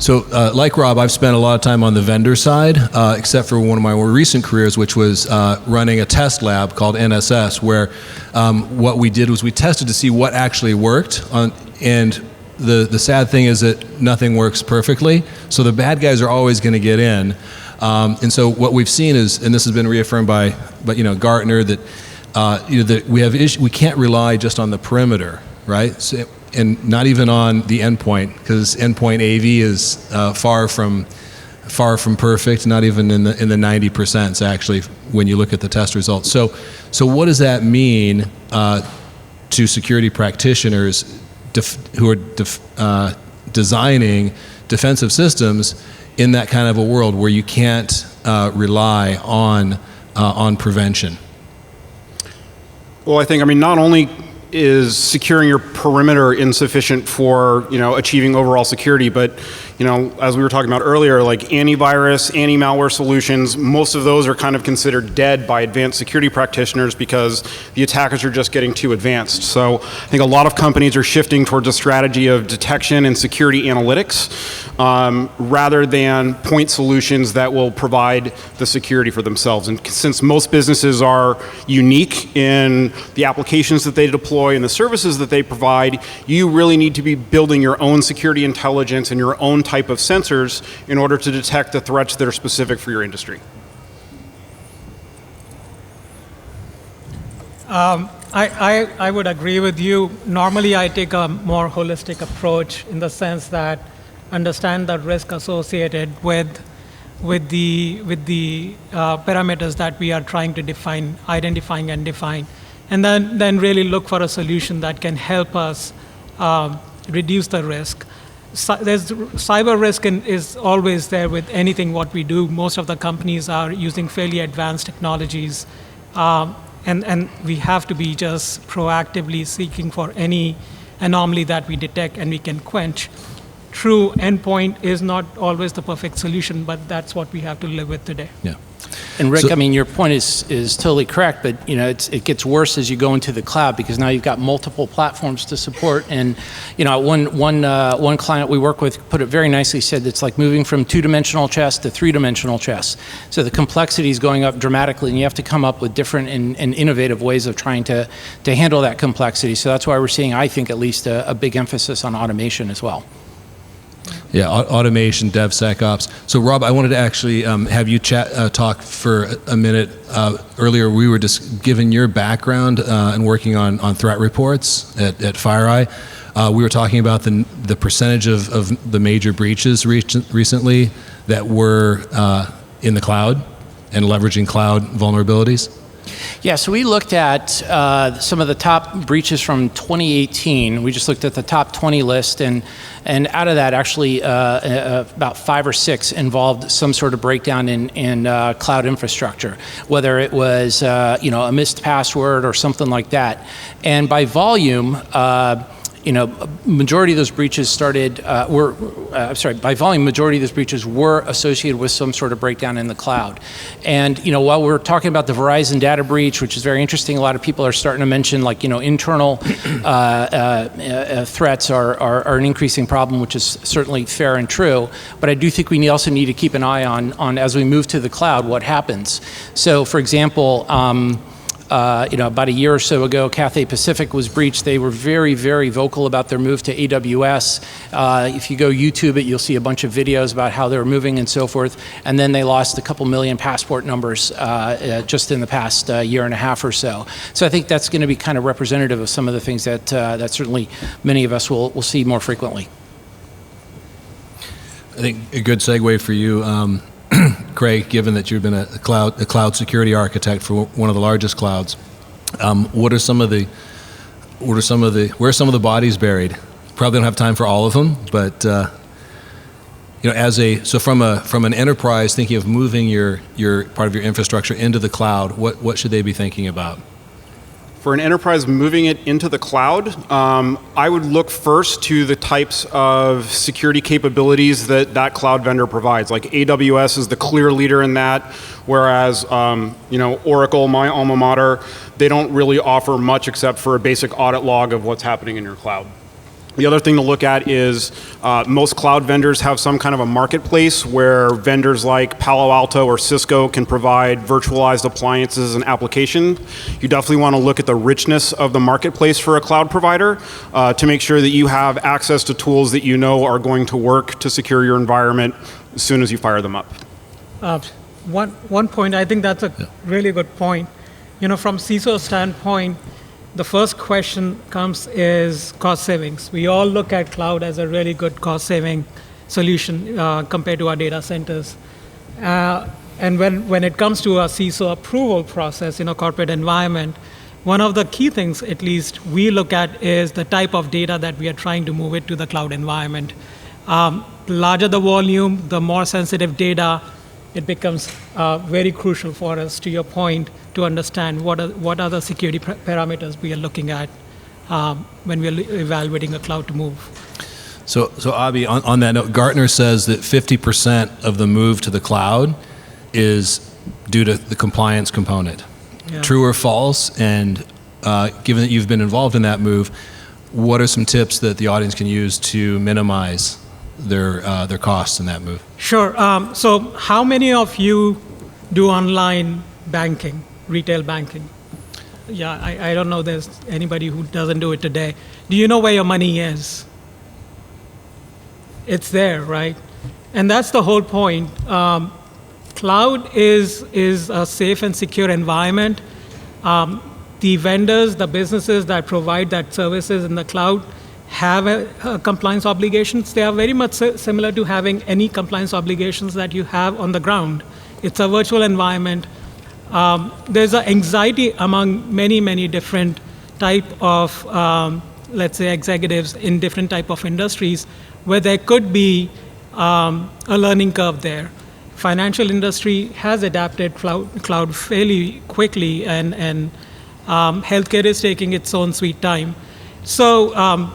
So like Rob, I've spent a lot of time on the vendor side, except for one of my more recent careers, which was running a test lab called NSS, where what we did was we tested to see what actually worked. And the sad thing is that nothing works perfectly, so the bad guys are always going to get in. And so what we've seen is, and this has been reaffirmed by Gartner, that that we can't rely just on the perimeter, right? So, and not even on the endpoint, because endpoint AV is far from perfect, not even in the 90% actually when you look at the test results. So what does that mean to security practitioners who are designing defensive systems in that kind of a world where you can't rely on prevention? Well, I think, not only is securing your perimeter insufficient for achieving overall security, but as we were talking about earlier, like antivirus, anti-malware solutions, most of those are kind of considered dead by advanced security practitioners because the attackers are just getting too advanced. So I think a lot of companies are shifting towards a strategy of detection and security analytics rather than point solutions that will provide the security for themselves. And since most businesses are unique in the applications that they deploy and the services that they provide, you really need to be building your own security intelligence and your own type of sensors in order to detect the threats that are specific for your industry. I would agree with you. Normally, I take a more holistic approach in the sense that understand the risk associated with the parameters that we are trying to identifying and define, and then really look for a solution that can help us reduce the risk. There's cyber risk is always there with anything what we do. Most of the companies are using fairly advanced technologies, and we have to be just proactively seeking for any anomaly that we detect and we can quench. True endpoint is not always the perfect solution, but that's what we have to live with today. Yeah. And Rick, your point is totally correct, but it gets worse as you go into the cloud because now you've got multiple platforms to support. And one client we work with put it very nicely, said it's like moving from 2-dimensional chess to 3-dimensional chess. So the complexity is going up dramatically, and you have to come up with different and innovative ways of trying to handle that complexity. So that's why we're seeing, I think, at least a big emphasis on automation as well. Yeah, automation, DevSecOps. So Rob, I wanted to actually have you talk for a minute. Earlier we were just given your background and working on threat reports at FireEye. We were talking about the percentage of the major breaches recently that were in the cloud and leveraging cloud vulnerabilities. Yeah, so we looked at some of the top breaches from 2018. We just looked at the top 20 list, and out of that, actually, about 5 or 6 involved some sort of breakdown in cloud infrastructure, whether it was a missed password or something like that. And by volume, majority of those breaches by volume, majority of those breaches were associated with some sort of breakdown in the cloud. And, while we're talking about the Verizon data breach, which is very interesting, a lot of people are starting to mention internal threats are an increasing problem, which is certainly fair and true. But I do think we also need to keep an eye on as we move to the cloud, what happens. So, for example, about a year or so ago, Cathay Pacific was breached. They were very, very vocal about their move to AWS. If you go YouTube it, you'll see a bunch of videos about how they're moving and so forth. And then they lost a couple million passport numbers just in the past year and a half or so. So I think that's going to be kind of representative of some of the things that certainly many of us will see more frequently. I think a good segue for you, Craig, given that you've been a cloud security architect for one of the largest clouds, where are some of the bodies buried? Probably don't have time for all of them, but from an enterprise thinking of moving your part of your infrastructure into the cloud, what should they be thinking about? For an enterprise moving it into the cloud, I would look first to the types of security capabilities that cloud vendor provides. Like AWS is the clear leader in that, whereas Oracle, my alma mater, they don't really offer much except for a basic audit log of what's happening in your cloud. The other thing to look at is most cloud vendors have some kind of a marketplace where vendors like Palo Alto or Cisco can provide virtualized appliances and applications. You definitely want to look at the richness of the marketplace for a cloud provider to make sure that you have access to tools that you know are going to work to secure your environment as soon as you fire them up. One point, I think that's a really good point. From CISO standpoint, the first question comes is cost savings. We all look at cloud as a really good cost-saving solution compared to our data centers. And when it comes to a CISO approval process in a corporate environment, one of the key things, at least, we look at is the type of data that we are trying to move it to the cloud environment. The larger the volume, the more sensitive data, it becomes very crucial for us, to your point, to understand what are the security parameters we are looking at when we are evaluating a cloud to move. So Abhi, on that note, Gartner says that 50% of the move to the cloud is due to the compliance component. Yeah. True or false? And given that you've been involved in that move, what are some tips that the audience can use to minimize their costs in that move? Sure. So how many of you do online banking, retail banking? Yeah, I don't know there's anybody who doesn't do it today. Do you know where your money is? It's there, right? And that's the whole point. Cloud is a safe and secure environment. The vendors, the businesses that provide that services in the cloud have a compliance obligations. They are very much similar to having any compliance obligations that you have on the ground. It's a virtual environment. There's an anxiety among many different type of, let's say, executives in different type of industries where there could be a learning curve there. Financial industry has adapted cloud fairly quickly, and healthcare is taking its own sweet time. So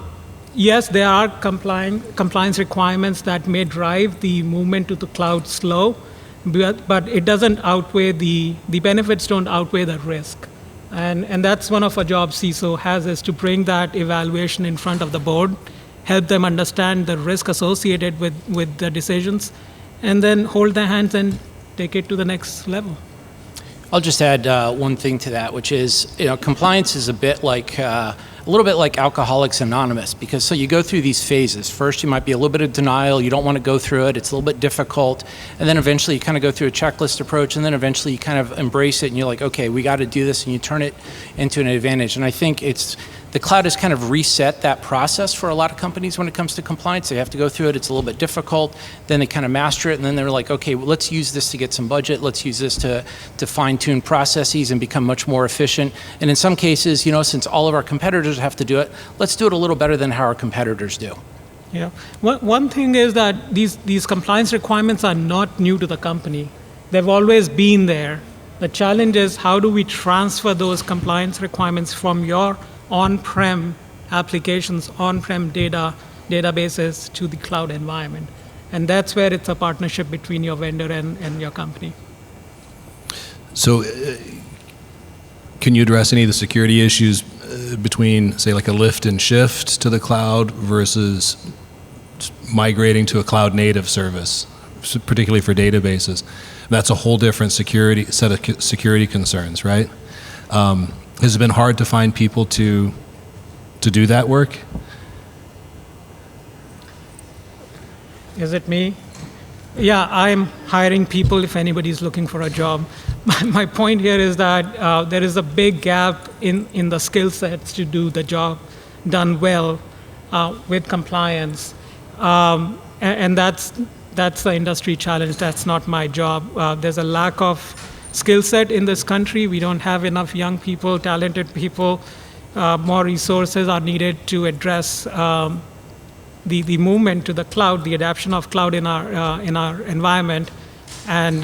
yes, there are compliance requirements that may drive the movement to the cloud slow, but it doesn't outweigh the benefits don't outweigh the risk. And that's one of our jobs CISO has, is to bring that evaluation in front of the board, help them understand the risk associated with the decisions, and then hold their hands and take it to the next level. I'll just add one thing to that, which is, compliance is a little bit like Alcoholics Anonymous, because so you go through these phases. First, you might be a little bit of denial. You don't want to go through it. It's a little bit difficult. And then eventually you kind of go through a checklist approach, and then eventually you kind of embrace it, and you're like, okay, we got to do this, and you turn it into an advantage. And I think the cloud has kind of reset that process for a lot of companies when it comes to compliance. They have to go through it. It's a little bit difficult. Then they kind of master it, and then they're like, okay, well, let's use this to get some budget. Let's use this to fine-tune processes and become much more efficient. And in some cases, since all of our competitors have to do it, let's do it a little better than how our competitors do. Yeah. One thing is that these compliance requirements are not new to the company. They've always been there. The challenge is, how do we transfer those compliance requirements from your on-prem applications, on-prem databases to the cloud environment? And that's where it's a partnership between your vendor and your company. So can you address any of the security issues between, say, like a lift and shift to the cloud versus migrating to a cloud-native service, particularly for databases? That's a whole different set of security concerns, right? Has it been hard to find people to do that work? Is it me? Yeah, I'm hiring people if anybody's looking for a job. My point here is that there is a big gap in the skill sets to do the job done well with compliance. And that's the industry challenge. That's not my job. There's a lack of skill set in this country. We don't have enough young people, talented people. More resources are needed to address the movement to the cloud, the adoption of cloud in our environment, and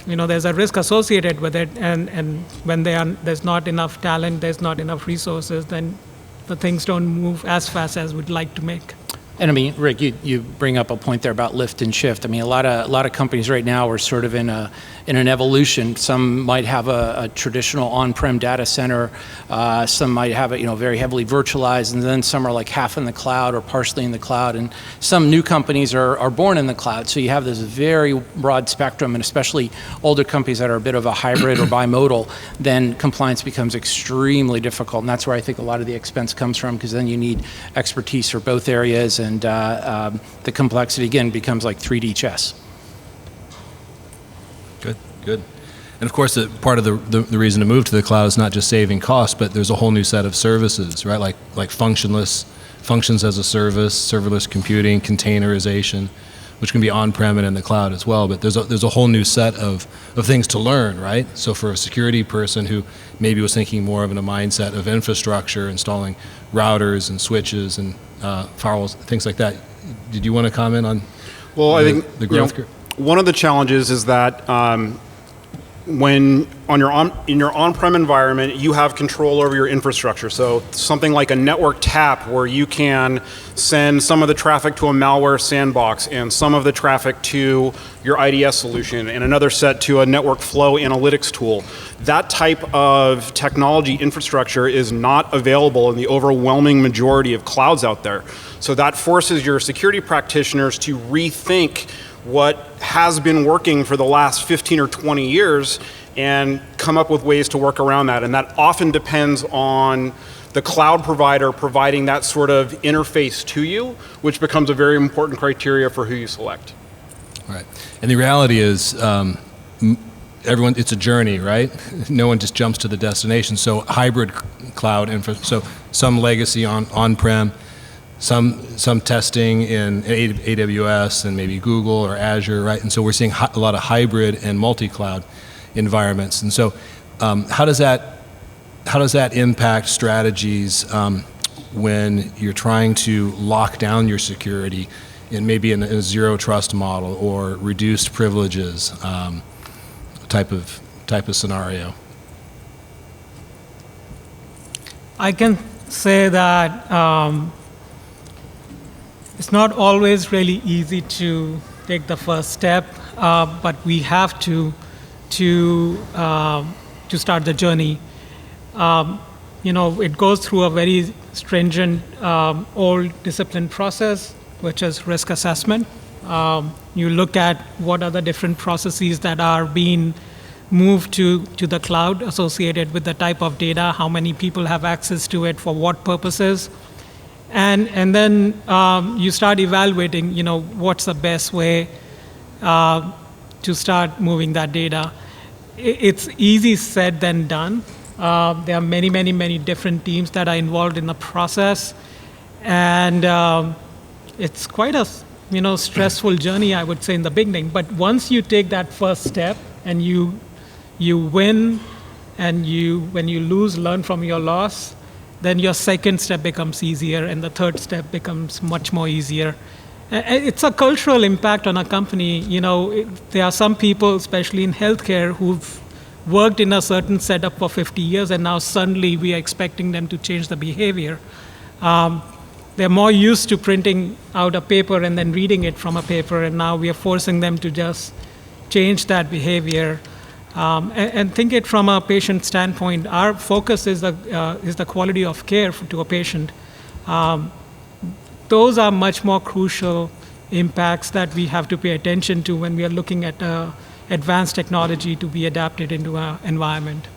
there's a risk associated with it. And when there's not enough talent, there's not enough resources, then the things don't move as fast as we'd like to make. And I mean, Rick, you bring up a point there about lift and shift. I mean, a lot of companies right now are sort of in an evolution. Some might have a traditional on-prem data center. Some might have it, very heavily virtualized, and then some are like half in the cloud or partially in the cloud. And some new companies are born in the cloud. So you have this very broad spectrum, and especially older companies that are a bit of a hybrid or bimodal, then compliance becomes extremely difficult. And that's where I think a lot of the expense comes from, because then you need expertise for both areas. And the complexity, again, becomes like 3D chess. Good. And of course, part of the reason to move to the cloud is not just saving costs, but there's a whole new set of services, right? Like functions as a service, serverless computing, containerization, which can be on-prem and in the cloud as well. But there's a whole new set of things to learn, right? So for a security person who maybe was thinking more of in a mindset of infrastructure, installing routers and switches and firewalls, things like that. Did you want to comment on I think the growth curve? One of the challenges is that when in your on-prem environment, you have control over your infrastructure. So something like a network tap, where you can send some of the traffic to a malware sandbox and some of the traffic to your IDS solution and another set to a network flow analytics tool. That type of technology infrastructure is not available in the overwhelming majority of clouds out there. So that forces your security practitioners to rethink what has been working for the last 15 or 20 years and come up with ways to work around that. And that often depends on the cloud provider providing that sort of interface to you, which becomes a very important criteria for who you select. Right. And the reality is, everyone, it's a journey, right? No one just jumps to the destination. So hybrid cloud so some legacy on-prem, some testing in AWS and maybe Google or Azure, right? And so we're seeing a lot of hybrid and multi-cloud environments. And so how does that impact strategies when you're trying to lock down your security in maybe in a zero trust model or reduced privileges type of scenario? I can say that it's not always really easy to take the first step, but we have to start the journey. It goes through a very stringent old discipline process, which is risk assessment. You look at what are the different processes that are being moved to the cloud associated with the type of data, how many people have access to it, for what purposes. And then you start evaluating, what's the best way to start moving that data. It's easy said than done. There are many different teams that are involved in the process, and it's quite a stressful journey, I would say, in the beginning. But once you take that first step and you win, and when you lose, learn from your loss, then your second step becomes easier, and the third step becomes much more easier. It's a cultural impact on a company. There are some people, especially in healthcare, who've worked in a certain setup for 50 years, and now suddenly we are expecting them to change the behavior. They're more used to printing out a paper and then reading it from a paper, and now we are forcing them to just change that behavior. And think it from a patient standpoint. Our focus is the quality of care to a patient. Those are much more crucial impacts that we have to pay attention to when we are looking at advanced technology to be adapted into our environment.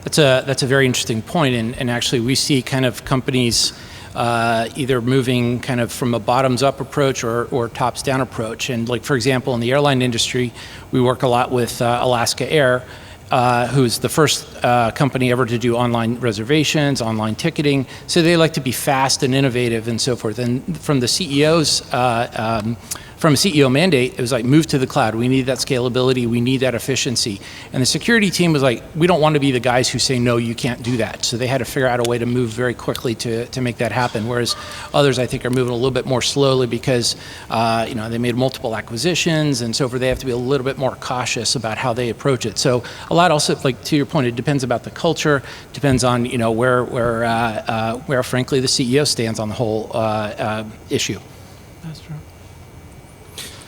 That's a very interesting point, and actually we see kind of companies either moving kind of from a bottoms-up approach or tops-down approach. And like, for example, in the airline industry, we work a lot with Alaska Air, who's the first company ever to do online reservations, online ticketing. So they like to be fast and innovative and so forth. And from the CEO's from a CEO mandate, it was like, move to the cloud. We need that scalability. We need that efficiency. And the security team was like, we don't want to be the guys who say, no, you can't do that. So they had to figure out a way to move very quickly to make that happen. Whereas others, I think, are moving a little bit more slowly because they made multiple acquisitions and so forth. They have to be a little bit more cautious about how they approach it. So a lot also, like to your point, it depends about the culture, depends on where frankly the CEO stands on the whole issue. That's true.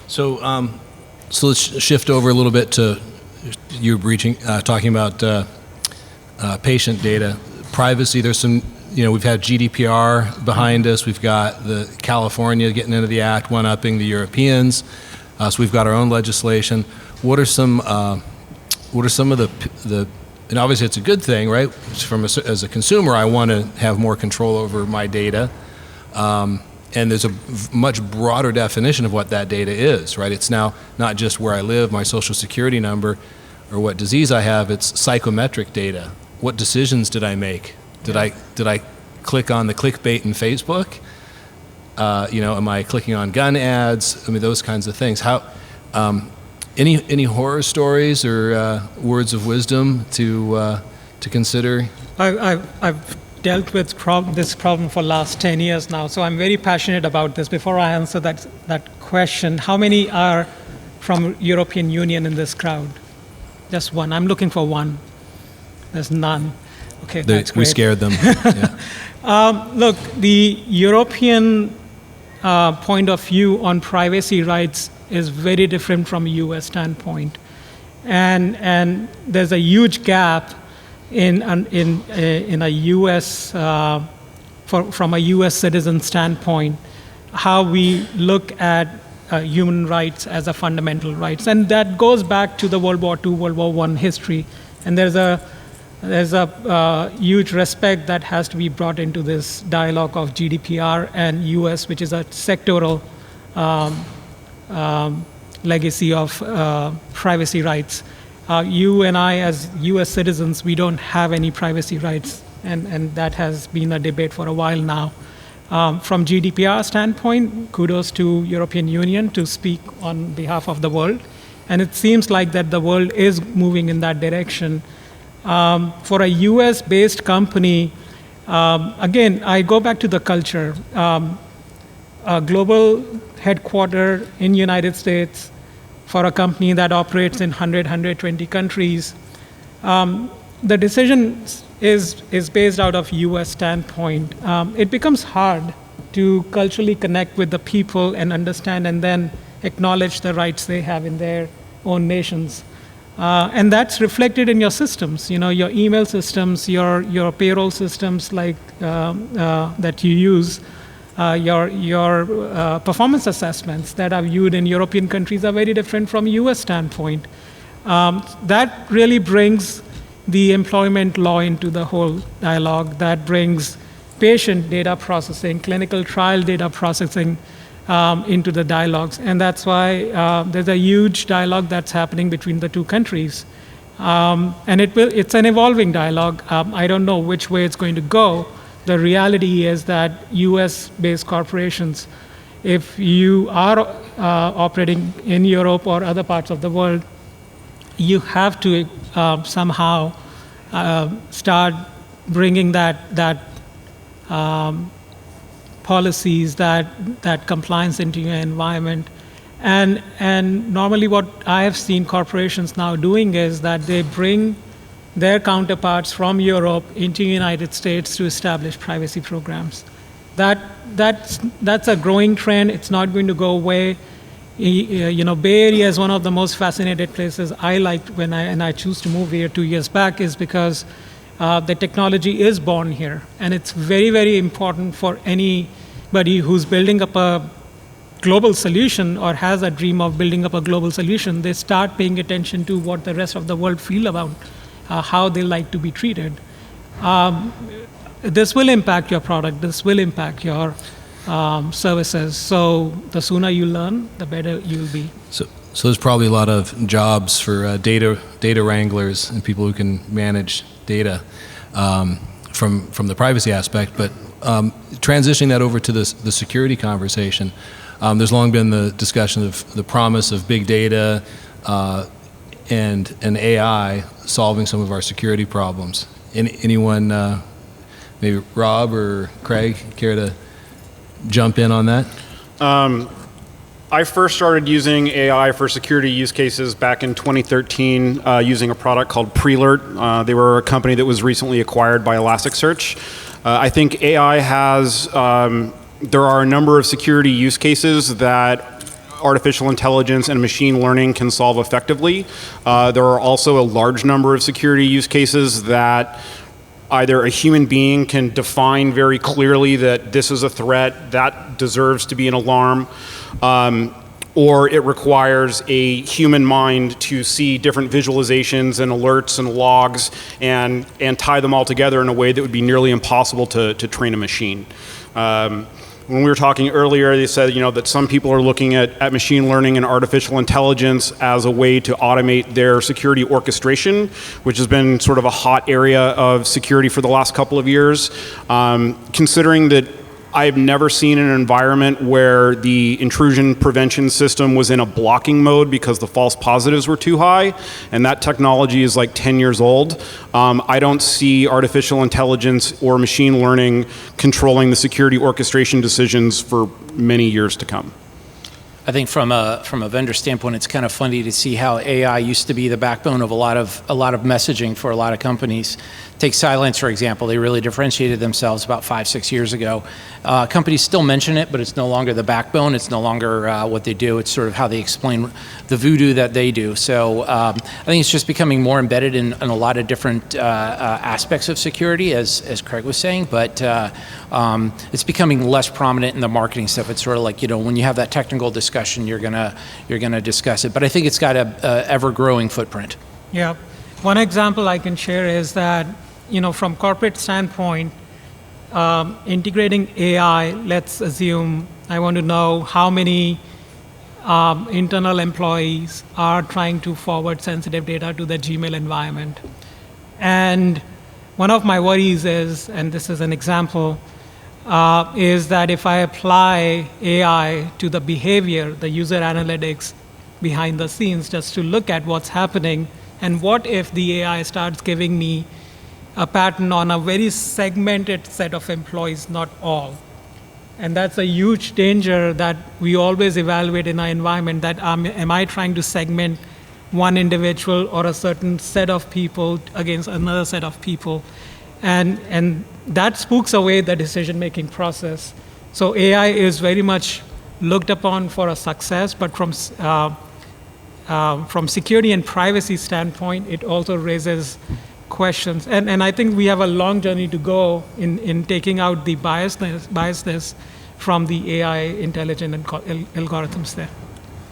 So, so let's shift over a little bit to you talking about patient data privacy. There's some, we've had GDPR behind us. We've got the California getting into the act, one-upping the Europeans. So we've got our own legislation. What are some of the and obviously it's a good thing, right? As a consumer, I want to have more control over my data. And there's a much broader definition of what that data is, right? It's now not just where I live, my social security number, or what disease I have. It's psychometric data. What decisions did I make? Did I click on the clickbait in Facebook? Am I clicking on gun ads? I mean, those kinds of things. How? Any horror stories or words of wisdom to consider? I've dealt with this problem for last 10 years now, so I'm very passionate about this. Before I answer that question, how many are from European Union in this crowd? Just one. I'm looking for one. There's none. Okay, that's great. We scared them. Yeah. Look, the European point of view on privacy rights is very different from a U.S. standpoint, and there's a huge gap in a U.S. From a U.S. citizen standpoint, how we look at human rights as a fundamental rights, and that goes back to the World War II, World War I history, and there's a huge respect that has to be brought into this dialogue of GDPR and U.S., which is a sectoral legacy of privacy rights. You and I, as U.S. citizens, we don't have any privacy rights, and that has been a debate for a while now. From GDPR standpoint, kudos to European Union to speak on behalf of the world, and it seems like that the world is moving in that direction. For a U.S.-based company, again, I go back to the culture. A global headquarter in United States for a company that operates in 120 countries, the decision is based out of U.S. standpoint. It becomes hard to culturally connect with the people and understand and then acknowledge the rights they have in their own nations. And that's reflected in your systems, your email systems, your payroll systems like that you use. Your performance assessments that are viewed in European countries are very different from U.S. standpoint. That really brings the employment law into the whole dialogue. That brings patient data processing, clinical trial data processing into the dialogues. And that's why there's a huge dialogue that's happening between the two countries. And it's an evolving dialogue. I don't know which way it's going to go. The reality is that US-based corporations, if you are operating in Europe or other parts of the world, you have to somehow start bringing that policies, that compliance into your environment. And normally what I have seen corporations now doing is that they bring their counterparts from Europe into the United States to establish privacy programs. That's a growing trend. It's not going to go away. Bay Area is one of the most fascinating places I liked when I chose to move here 2 years back, is because the technology is born here, and it's very, very important for anybody who's building up a global solution or has a dream of building up a global solution. They start paying attention to what the rest of the world feel about how they like to be treated. This will impact your product. This will impact your services. So the sooner you learn, the better you'll be. So there's probably a lot of jobs for data wranglers and people who can manage data from the privacy aspect. But transitioning that over to the security conversation, there's long been the discussion of the promise of big data and AI solving some of our security problems. Anyone, maybe Rob or Craig, care to jump in on that? I first started using AI for security use cases back in 2013 using a product called Prelert. They were a company that was recently acquired by Elasticsearch. I think AI has there are a number of security use cases that artificial intelligence and machine learning can solve effectively. There are also a large number of security use cases that either a human being can define very clearly that this is a threat, that deserves to be an alarm, or it requires a human mind to see different visualizations and alerts and logs and tie them all together in a way that would be nearly impossible to train a machine. When we were talking earlier, they said, that some people are looking at machine learning and artificial intelligence as a way to automate their security orchestration, which has been sort of a hot area of security for the last couple of years. Considering that I've never seen an environment where the intrusion prevention system was in a blocking mode because the false positives were too high, and that technology is like 10 years old. I don't see artificial intelligence or machine learning controlling the security orchestration decisions for many years to come. I think from a vendor standpoint, it's kind of funny to see how AI used to be the backbone of a lot of messaging for a lot of companies. Take Silence, for example. They really differentiated themselves about 5-6 years ago. Companies still mention it, but it's no longer the backbone. It's no longer what they do. It's sort of how they explain the voodoo that they do. So I think it's just becoming more embedded in a lot of different aspects of security, as Craig was saying, but it's becoming less prominent in the marketing stuff. It's sort of like, when you have that technical discussion, you're gonna discuss it. But I think it's got a ever-growing footprint. Yeah. One example I can share is that, from corporate standpoint, integrating AI, let's assume I want to know how many internal employees are trying to forward sensitive data to the Gmail environment. And one of my worries is, and this is an example, is that if I apply AI to the behavior, the user analytics behind the scenes, just to look at what's happening, and what if the AI starts giving me a pattern on a very segmented set of employees, not all. And that's a huge danger that we always evaluate in our environment, that am I trying to segment one individual or a certain set of people against another set of people? And that spooks away the decision-making process. So AI is very much looked upon for a success, but from security and privacy standpoint, it also raises questions. And I think we have a long journey to go in taking out the biasness from the AI intelligent algorithms there.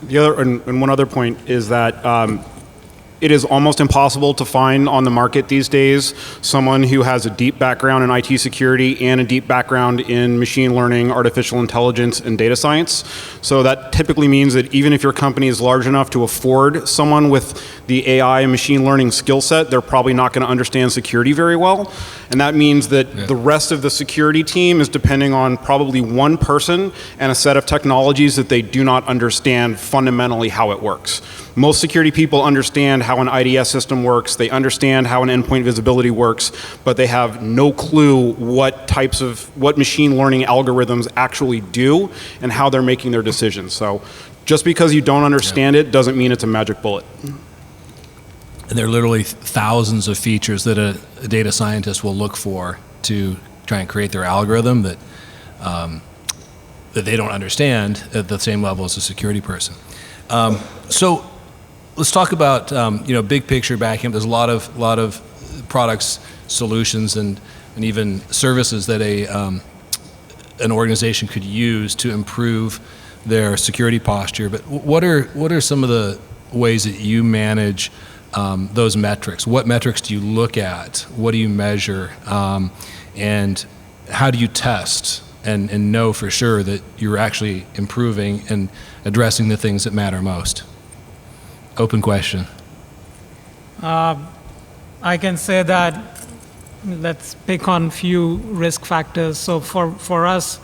The other, and one other point is that it is almost impossible to find on the market these days someone who has a deep background in IT security and a deep background in machine learning, artificial intelligence, and data science. So that typically means that even if your company is large enough to afford someone with the AI and machine learning skill set, they're probably not going to understand security very well. And that means that the rest of the security team is depending on probably one person and a set of technologies that they do not understand fundamentally how it works. Most security people understand how an IDS system works, they understand how an endpoint visibility works, but they have no clue what machine learning algorithms actually do and how they're making their decisions. So just because you don't understand it doesn't mean it's a magic bullet. And there are literally thousands of features that a data scientist will look for to try and create their algorithm that they don't understand at the same level as a security person. So let's talk about big picture backing. There's a lot of products, solutions, and even services that an organization could use to improve their security posture. But what are some of the ways that you manage those metrics? What metrics do you look at? What do you measure? And how do you test and know for sure that you're actually improving and addressing the things that matter most? Open question. I can say that let's pick on few risk factors. So for us,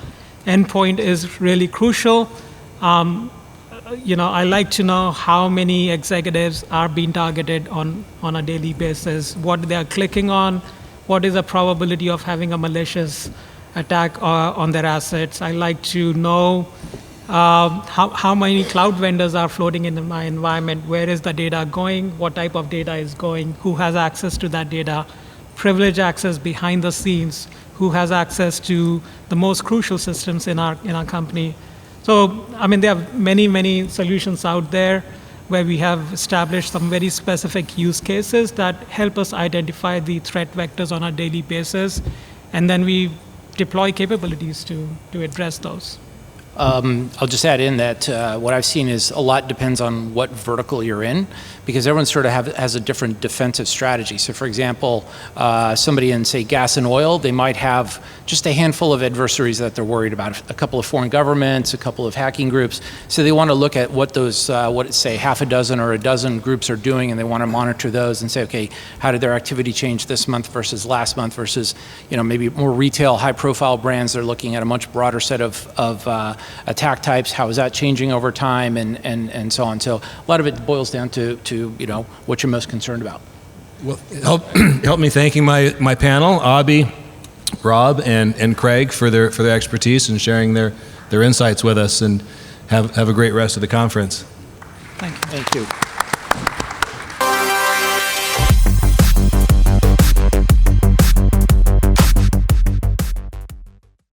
endpoint is really crucial. I like to know how many executives are being targeted on a daily basis, what they are clicking on, what is the probability of having a malicious attack on their assets. I like to know how many cloud vendors are floating in my environment, where is the data going, what type of data is going, who has access to that data, privilege access behind the scenes, who has access to the most crucial systems in our company. So, I mean, there are many solutions out there where we have established some very specific use cases that help us identify the threat vectors on a daily basis, and then we deploy capabilities to address those. I'll just add in that what I've seen is a lot depends on what vertical you're in, because everyone sort of has a different defensive strategy. So for example, somebody in, say, gas and oil, they might have just a handful of adversaries that they're worried about, a couple of foreign governments, a couple of hacking groups. So they want to look at what those, say, half a dozen or a dozen groups are doing, and they want to monitor those and say, okay, how did their activity change this month versus last month versus, maybe more retail, high-profile brands. They're looking at a much broader set of attack types. How is that changing over time, and so on. So a lot of it boils down to what you're most concerned about. Well, help me thanking my panel, Abhi, Rob, and Craig for their expertise and sharing their insights with us, and have a great rest of the conference. Thank you. Thank you.